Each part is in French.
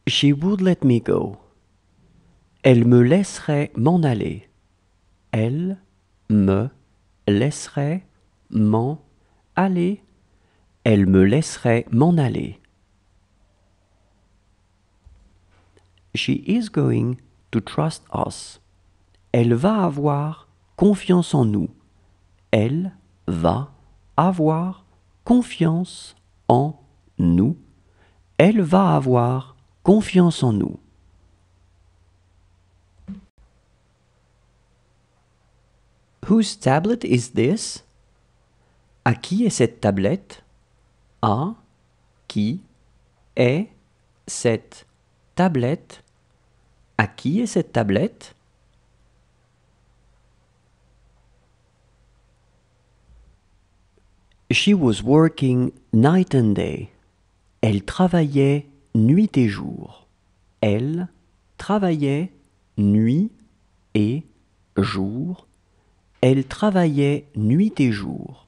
She would let me go. Elle me laisserait m'en aller. Elle me laisserait m'en aller. Elle me laisserait m'en aller. She is going to trust us. Elle va avoir confiance en nous. Elle va avoir confiance en nous. Elle va avoir confiance en nous. Whose tablet is this? À qui est cette tablette? À qui est cette tablette? À qui est cette tablette? She was working night and day. Elle travaillait nuit et jour. Elle travaillait nuit et jour. Elle travaillait nuit et jour.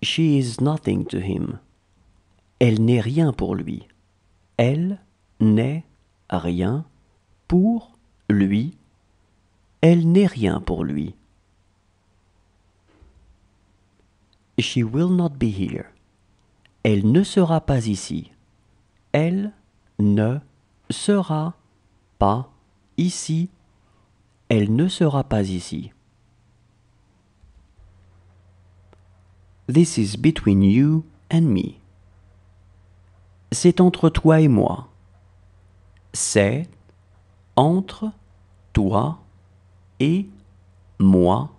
She is nothing to him. Elle n'est rien pour lui. Elle n'est rien pour lui. Elle n'est rien pour lui. She will not be here. Elle ne sera pas ici. Elle ne sera pas ici. Elle ne sera pas ici. This is between you and me. C'est entre toi et moi. C'est entre toi et moi.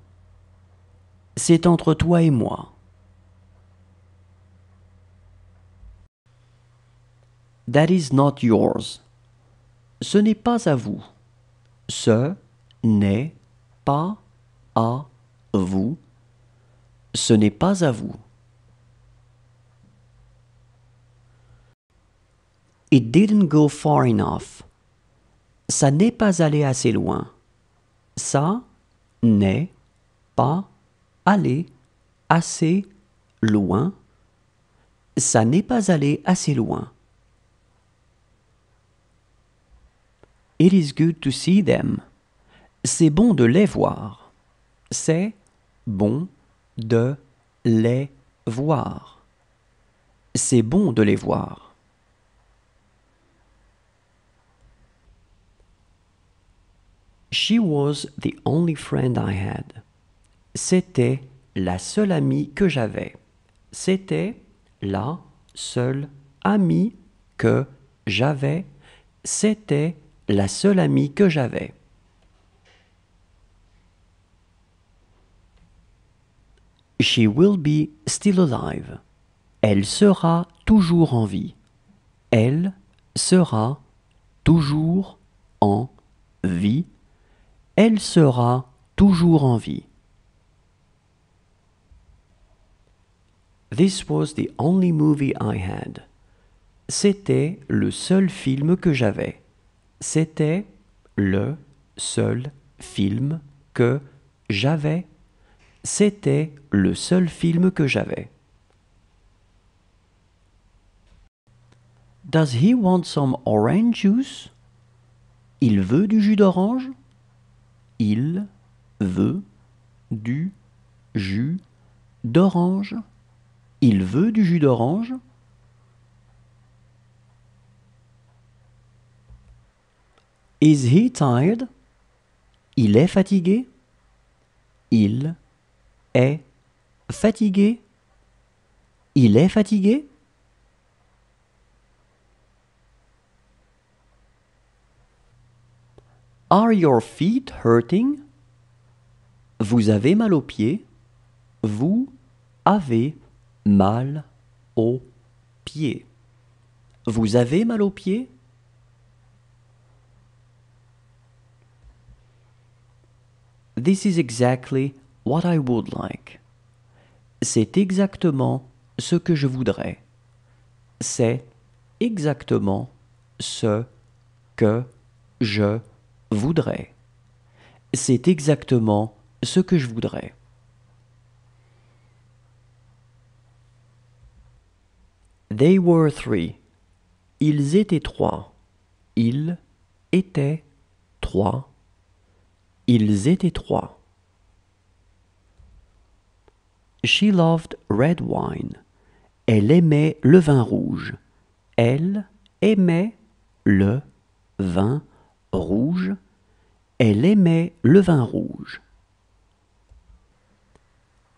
C'est entre toi et moi. That is not yours. Ce n'est pas à vous. Ce n'est pas à vous. Ce n'est pas à vous. It didn't go far enough. Ça n'est pas allé assez loin. Ça n'est pas allé assez loin. Ça n'est pas allé assez loin. It is good to see them. C'est bon de les voir. C'est bon de les voir. C'est bon de les voir. She was the only friend I had. C'était la seule amie que j'avais. C'était la seule amie que j'avais. C'était la seule amie que j'avais. She will be still alive. Elle sera toujours en vie. Elle sera toujours en vie. Elle sera toujours en vie. This was the only movie I had. C'était le seul film que j'avais. C'était le seul film que j'avais. C'était le seul film que j'avais. Does he want some orange juice? Il veut du jus d'orange? Il veut du jus d'orange? Il veut du jus d'orange? Is he tired? Il est fatigué? Il est fatigué? Il est fatigué? Are your feet hurting? Vous avez mal aux pieds? Vous avez mal aux pieds. Vous avez mal aux pieds? This is exactly what I would like. C'est exactement ce que je voudrais. C'est exactement ce que je voudrais. C'est exactement ce que je voudrais. They were three. Ils étaient trois. Ils étaient trois. Ils étaient trois. She loved red wine. Elle aimait le vin rouge. Elle aimait le vin rouge. Elle aimait le vin rouge.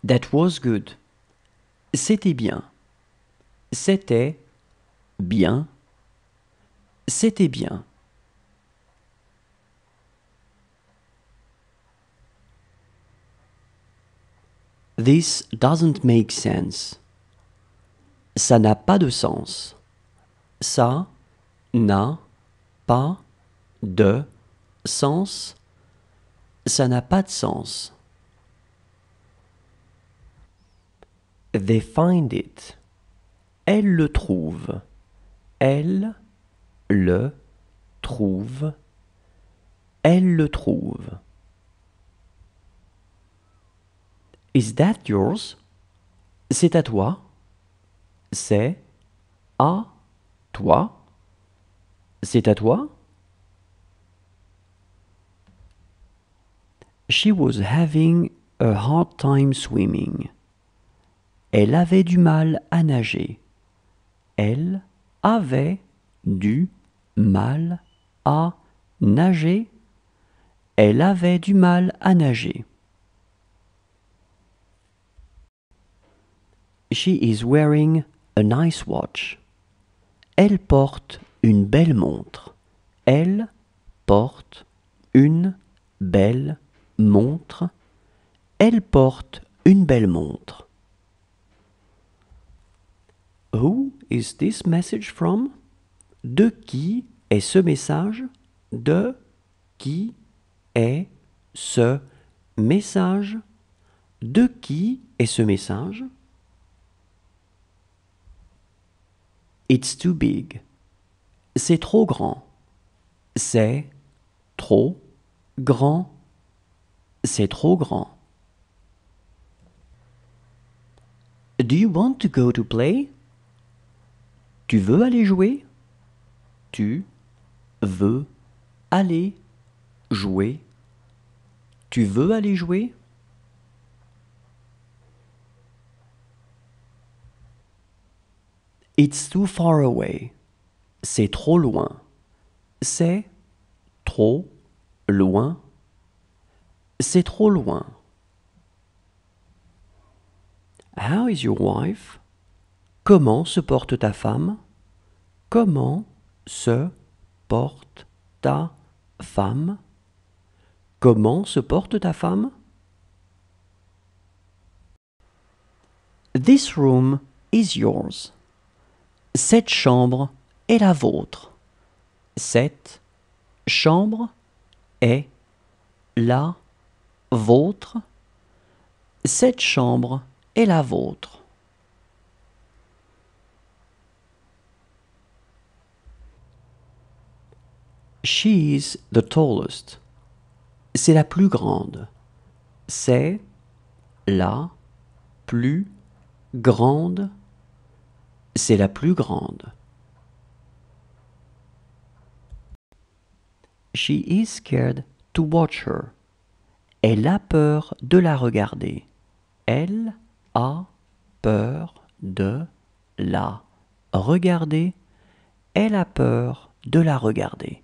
That was good. C'était bien. C'était bien. C'était bien. This doesn't make sense. Ça n'a pas de sens. Ça n'a pas de sens. Ça n'a pas de sens. They find it. Elle le trouve. Elle le trouve. Elle le trouve. Is that yours? C'est à toi. C'est à toi. C'est à toi. She was having a hard time swimming. Elle avait du mal à nager. Elle avait du mal à nager. Elle avait du mal à nager. She is wearing a nice watch. Elle porte une belle montre. Elle porte une belle montre. Elle porte une belle montre. Who is this message from? De qui est ce message? De qui est ce message? De qui est ce message? It's too big. C'est trop grand. C'est trop grand. C'est trop grand. Do you want to go to play? Tu veux aller jouer? Tu veux aller jouer? Tu veux aller jouer? It's too far away. C'est trop loin. C'est trop loin. C'est trop loin. How is your wife? Comment se porte ta femme? Comment se porte ta femme? Comment se porte ta femme? This room is yours. Cette chambre est la vôtre. Cette chambre est la vôtre. Cette chambre est la vôtre. She is the tallest. C'est la plus grande. C'est la plus grande. C'est la plus grande. She is scared to watch her. Elle a peur de la regarder. Elle a peur de la regarder. Elle a peur de la regarder.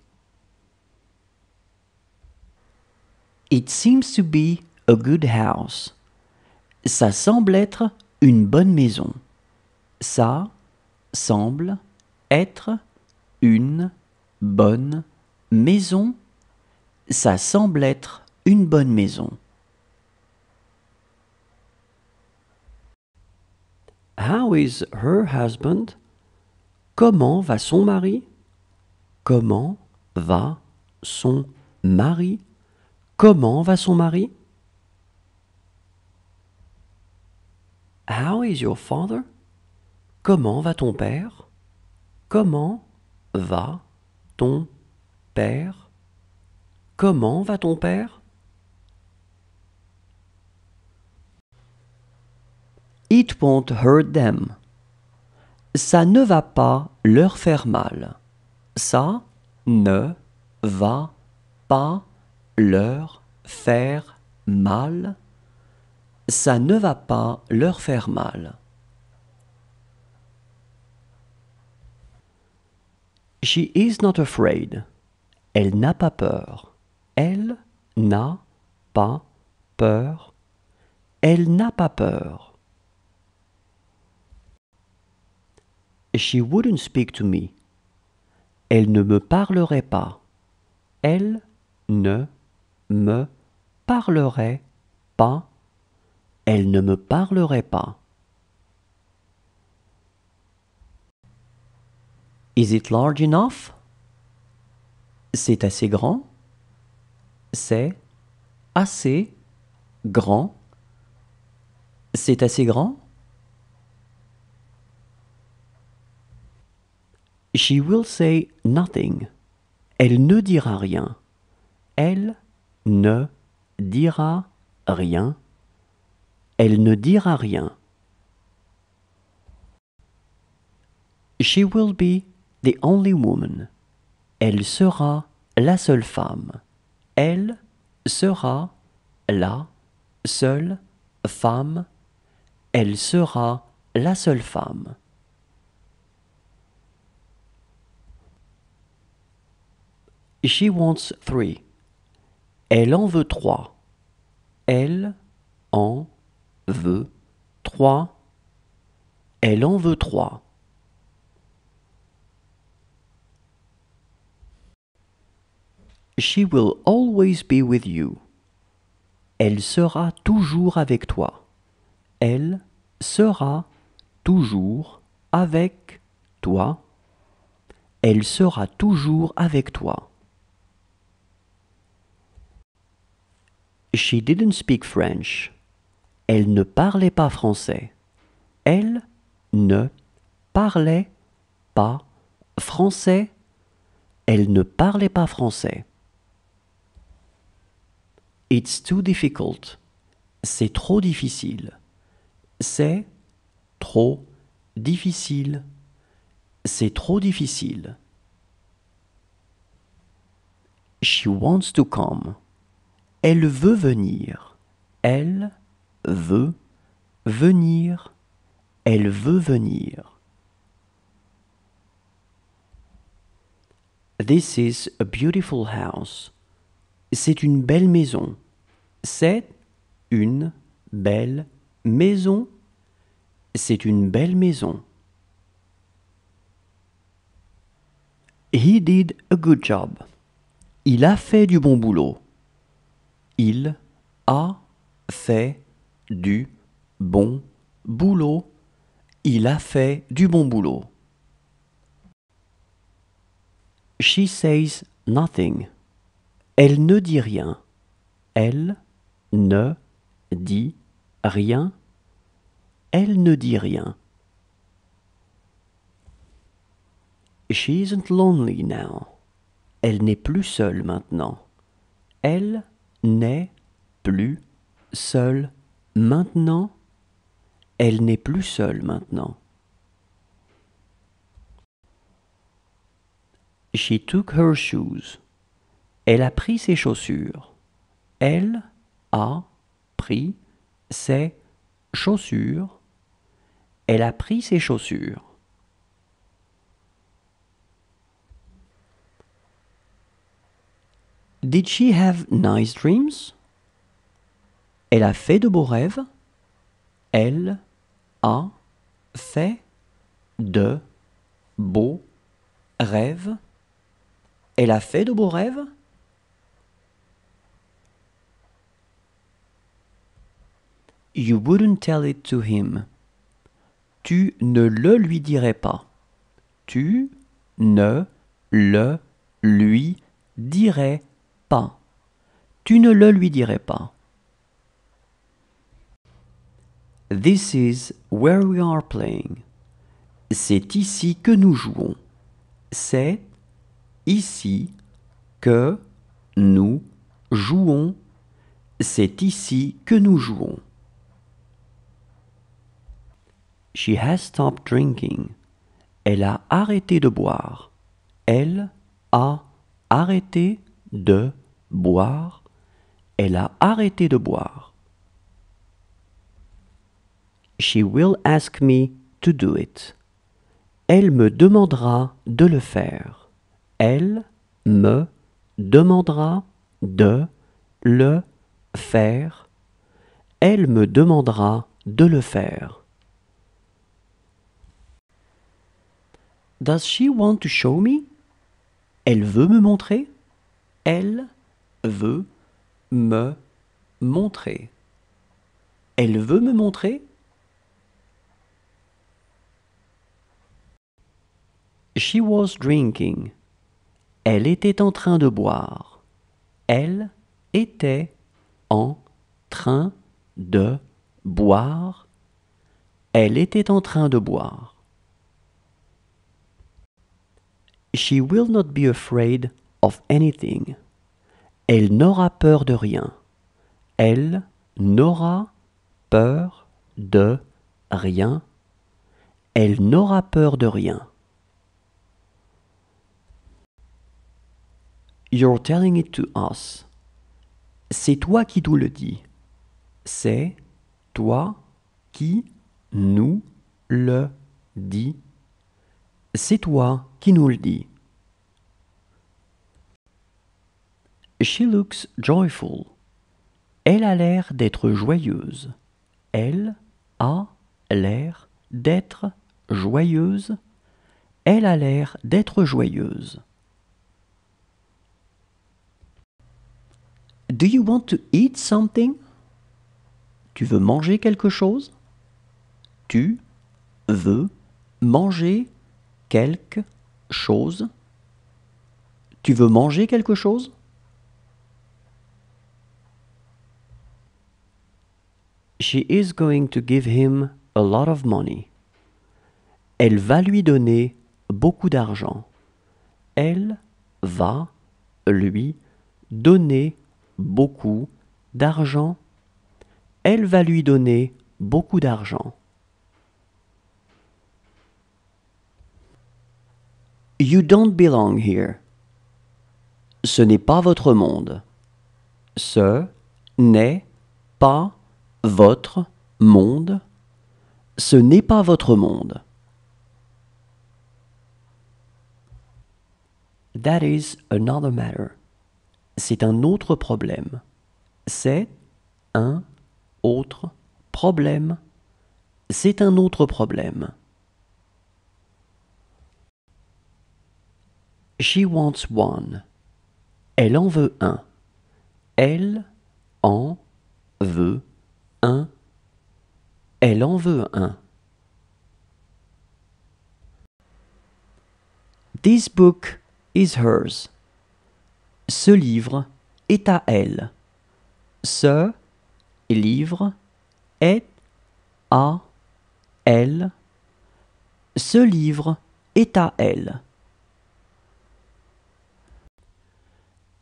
It seems to be a good house. Ça semble être une bonne maison. Ça semble être une bonne maison. Ça semble être une bonne maison. How is her husband? Comment va son mari? Comment va son mari? Comment va son mari? How is your father? Comment va ton père? Comment va ton père? Comment va ton père? It won't hurt them. Ça ne va pas leur faire mal. Ça ne va pas leur faire mal. Ça ne va pas leur faire mal. She is not afraid. Elle n'a pas peur. Elle n'a pas peur. Elle n'a pas peur. She wouldn't speak to me. Elle ne me parlerait pas. Elle ne me parlerait pas. Elle ne me parlerait pas. Is it large enough? C'est assez grand. C'est assez grand. C'est assez grand. She will say nothing. Elle ne dira rien. Elle ne dira rien. Elle ne dira rien. She will be the only woman. Elle sera la seule femme. Elle sera la seule femme. Elle sera la seule femme. She wants 3. Elle en veut 3. Elle en veut 3. Elle en veut 3. She will always be with you. Elle sera toujours avec toi. Elle sera toujours avec toi. Elle sera toujours avec toi. She didn't speak French. Elle ne parlait pas français. Elle ne parlait pas français. Elle ne parlait pas français. It's too difficult. C'est trop difficile. C'est trop difficile. C'est trop difficile. She wants to come. Elle veut venir. Elle veut venir. Elle veut venir. This is a beautiful house. C'est une belle maison. C'est une belle maison. C'est une belle maison. He did a good job. Il a fait du bon boulot. Il a fait du bon boulot. Il a fait du bon boulot. She says nothing. Elle ne dit rien. Elle ne dit rien. Elle ne dit rien. She isn't lonely now. Elle n'est plus seule maintenant. Elle n'est plus seule maintenant. Elle n'est plus seule maintenant. She took her shoes. Elle a pris ses chaussures. Elle a pris ses chaussures. Elle a pris ses chaussures. Did she have nice dreams? Elle a fait de beaux rêves. Elle a fait de beaux rêves. Elle a fait de beaux rêves. You wouldn't tell it to him. Tu ne le lui dirais pas. Tu ne le lui dirais pas. Tu ne le lui dirais pas. This is where we are playing. C'est ici que nous jouons. C'est ici que nous jouons. C'est ici que nous jouons. She has stopped drinking. Elle a arrêté de boire. Elle a arrêté de boire. Elle a arrêté de boire. She will ask me to do it. Elle me demandera de le faire. Elle me demandera de le faire. Elle me demandera de le faire. Does she want to show me? Elle veut me montrer? Elle veut me montrer. Elle veut me montrer? She was drinking. Elle était en train de boire. Elle était en train de boire. Elle était en train de boire. She will not be afraid of anything. Elle n'aura peur de rien. Elle n'aura peur de rien. Elle n'aura peur de rien. You're telling it to us. C'est toi qui nous le dis. C'est toi qui nous le dis. C'est toi qui nous le dis. She looks joyful. Elle a l'air d'être joyeuse. Elle a l'air d'être joyeuse. Elle a l'air d'être joyeuse. Do you want to eat something? Tu veux manger quelque chose? Tu veux manger quelque chose? Tu veux manger quelque chose? She is going to give him a lot of money. Elle va lui donner beaucoup d'argent. Elle va lui donner beaucoup d'argent. Elle va lui donner beaucoup d'argent. You don't belong here. Ce n'est pas votre monde. Ce n'est pas votre monde. Ce n'est pas votre monde. That is another matter. C'est un autre problème. C'est un autre problème. C'est un autre problème. She wants one. Elle en veut un. Elle en veut un. Elle en veut un. This book is hers. Ce livre est à elle. Ce livre est à elle. Ce livre est à elle.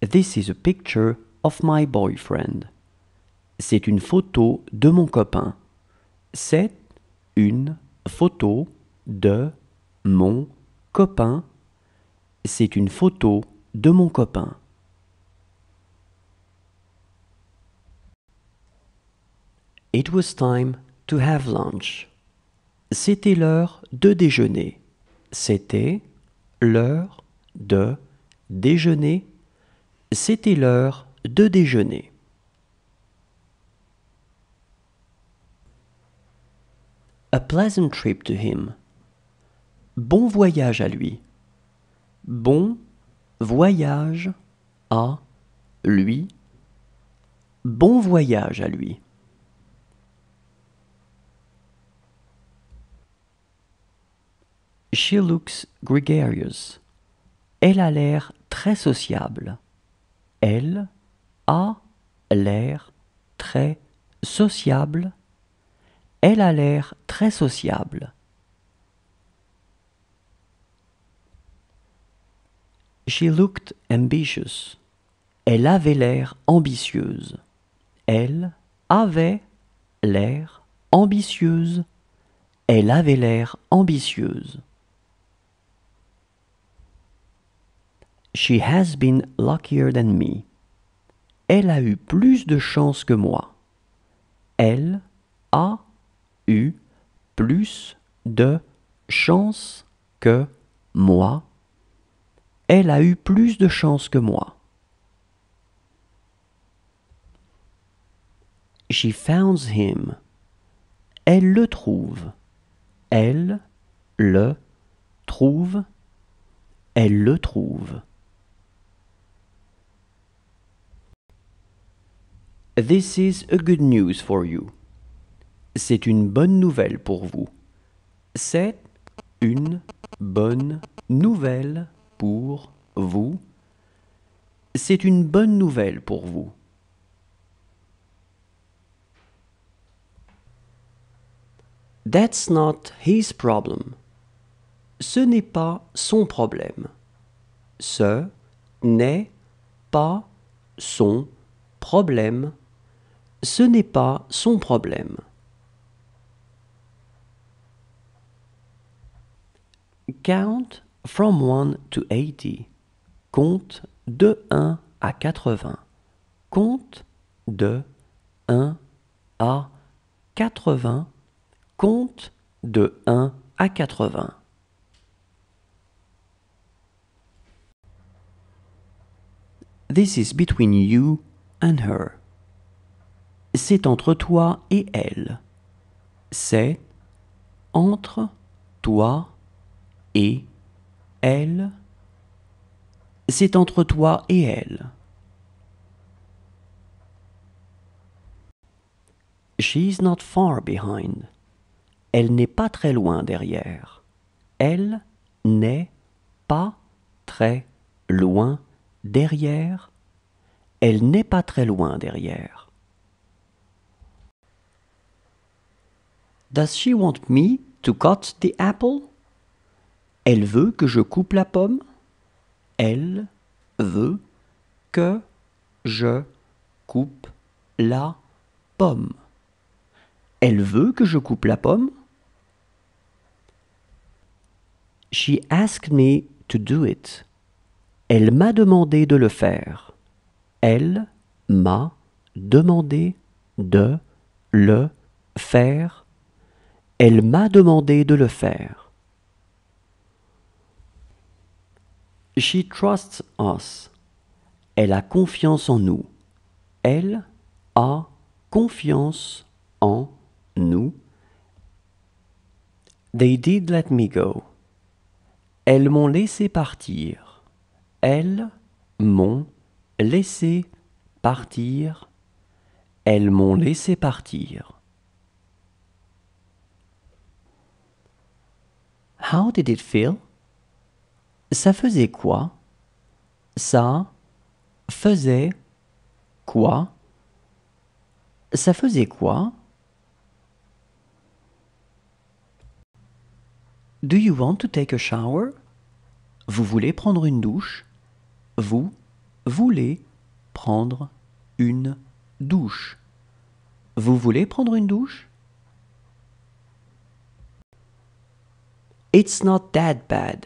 This is a picture of my boyfriend. C'est une photo de mon copain. C'est une photo de mon copain. C'est une photo de mon copain. It was time to have lunch. C'était l'heure de déjeuner. C'était l'heure de déjeuner. C'était l'heure de déjeuner. A pleasant trip to him. Bon voyage à lui. Bon voyage à lui. Bon voyage à lui. She looks gregarious. Elle a l'air très sociable. Elle a l'air très sociable. Elle a l'air très sociable. She looked ambitious. Elle avait l'air ambitieuse. Elle avait l'air ambitieuse. Elle avait l'air ambitieuse. She has been luckier than me. Elle a eu plus de chance que moi. Elle a eu plus de chance que moi. Elle a eu plus de chance que moi. She found him. Elle le trouve. Elle le trouve. Elle le trouve. This is a good news for you. C'est une bonne nouvelle pour vous. C'est une bonne nouvelle pour vous. C'est une bonne nouvelle pour vous. That's not his problem. Ce n'est pas son problème. Ce n'est pas son problème. Ce n'est pas son problème. Count from 1 to 80. Compte de 1 à 80. Compte de 1 à 80. Compte de 1 à 80. This is between you and her. C'est entre toi et elle. C'est entre toi et elle. C'est entre toi et elle. She's not far behind. Elle n'est pas très loin derrière. Elle n'est pas très loin derrière. Elle n'est pas très loin derrière. Does she want me to cut the apple? Elle veut que je coupe la pomme? Elle veut que je coupe la pomme. Elle veut que je coupe la pomme? She asked me to do it. Elle m'a demandé de le faire. Elle m'a demandé de le faire. Elle m'a demandé de le faire. She trusts us. Elle a confiance en nous. Elle a confiance en nous. They did let me go. Elles m'ont laissé partir. Elles m'ont laissé partir. Elles m'ont laissé partir. How did it feel? Ça faisait quoi? Ça faisait quoi? Ça faisait quoi? Do you want to take a shower? Vous voulez prendre une douche? Vous voulez prendre une douche? Vous voulez prendre une douche? It's not that bad.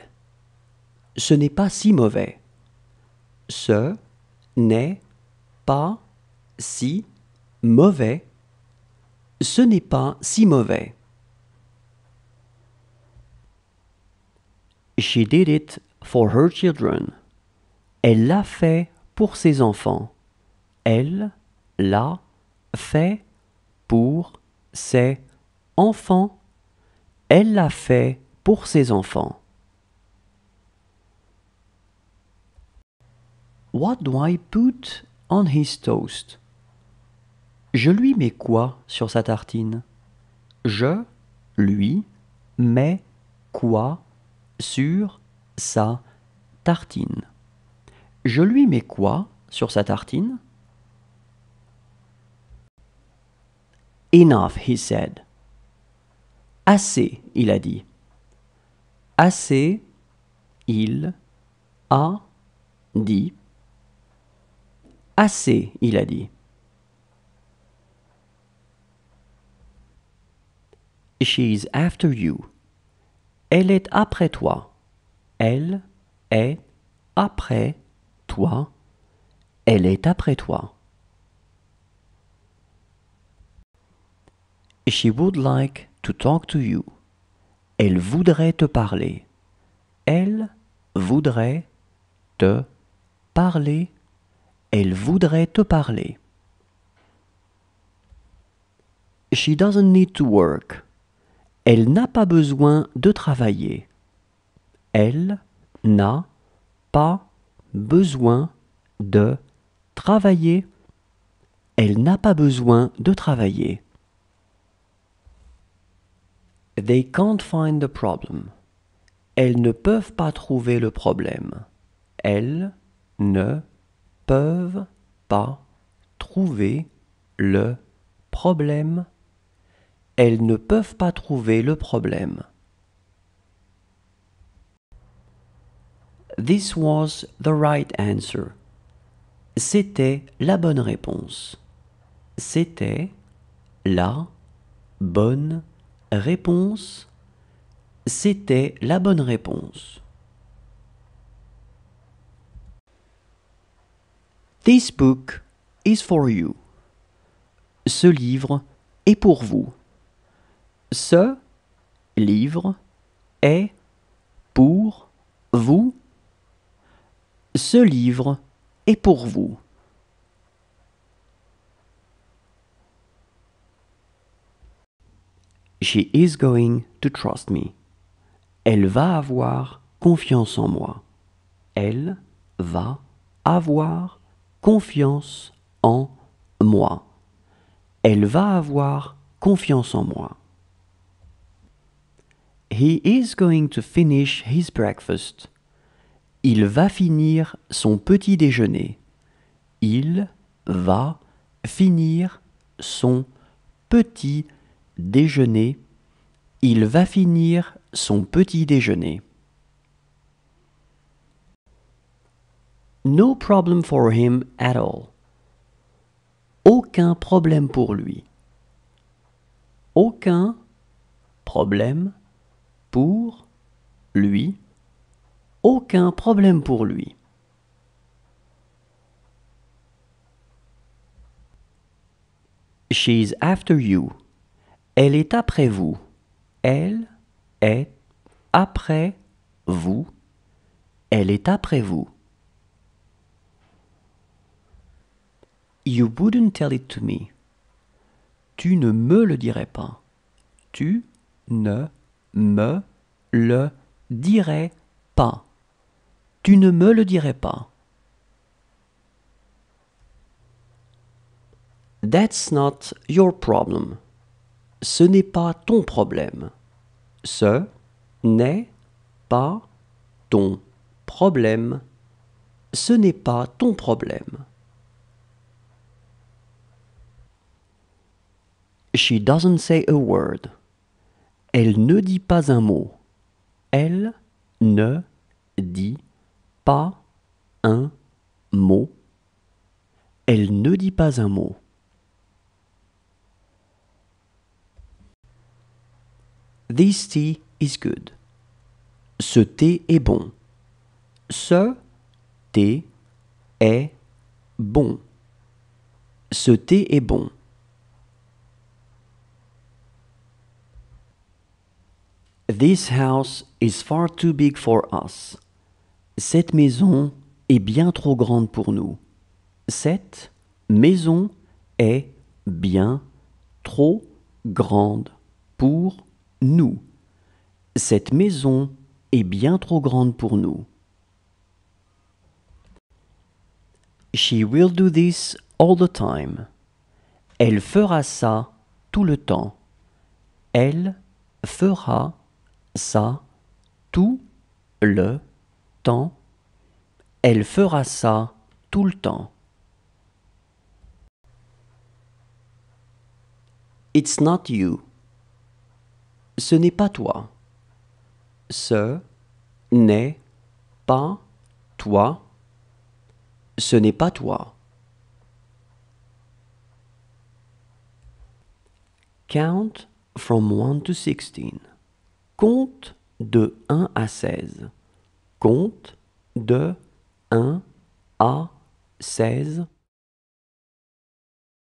Ce n'est pas si mauvais. Ce n'est pas si mauvais. Ce n'est pas si mauvais. She did it for her children. Elle l'a fait pour ses enfants. Elle l'a fait pour ses enfants. Elle l'a fait pour ses enfants. What do I put on his toast? Je lui mets quoi sur sa tartine? Je lui mets quoi sur sa tartine? Je lui mets quoi sur sa tartine? Enough, he said. Assez, il a dit. Assez, il a dit. Assez, il a dit. She's after you. Elle est après toi. Elle est après toi. Elle est après toi. She would like to talk to you. Elle voudrait te parler. Elle voudrait te parler. Elle voudrait te parler. She doesn't need to work. Elle n'a pas besoin de travailler. Elle n'a pas besoin de travailler. Elle n'a pas besoin de travailler. They can't find the problem. Elles ne peuvent pas trouver le problème. Elles ne peuvent pas trouver le problème. Elles ne peuvent pas trouver le problème. This was the right answer. C'était la bonne réponse. C'était la bonne réponse. C'était la bonne réponse. This book is for you. Ce livre est pour vous. Ce livre est pour vous. Ce livre est pour vous. She is going to trust me. Elle va avoir confiance en moi. Elle va avoir confiance en moi. Elle va avoir confiance en moi. He is going to finish his breakfast. Il va finir son petit déjeuner. Il va finir son petit déjeuner. Il va finir son petit déjeuner. No problem for him at all. Aucun problème pour lui. Aucun problème pour lui. Aucun problème pour lui. She's after you. Elle est après vous. Elle est après vous. Elle est après vous. You wouldn't tell it to me. Tu ne me le dirais pas. Tu ne me le dirais pas. Tu ne me le dirais pas. That's not your problem. Ce n'est pas ton problème. Ce n'est pas ton problème. Ce n'est pas ton problème. She doesn't say a word. Elle ne dit pas un mot. Elle ne dit pas un mot. Elle ne dit pas un mot. This tea is good. Ce thé est bon. Ce thé est bon. Ce thé est bon. This house is far too big for us. Cette maison est bien trop grande pour nous. Cette maison est bien trop grande pour nous. Cette maison est bien trop grande pour nous. She will do this all the time. Elle fera ça tout le temps. Elle fera ça tout le temps. Elle fera ça tout le temps. It's not you. Ce n'est pas toi. Ce n'est pas toi. Ce n'est pas toi. Count from 1 to 16. Compte de 1 à 16. Compte de 1 A 16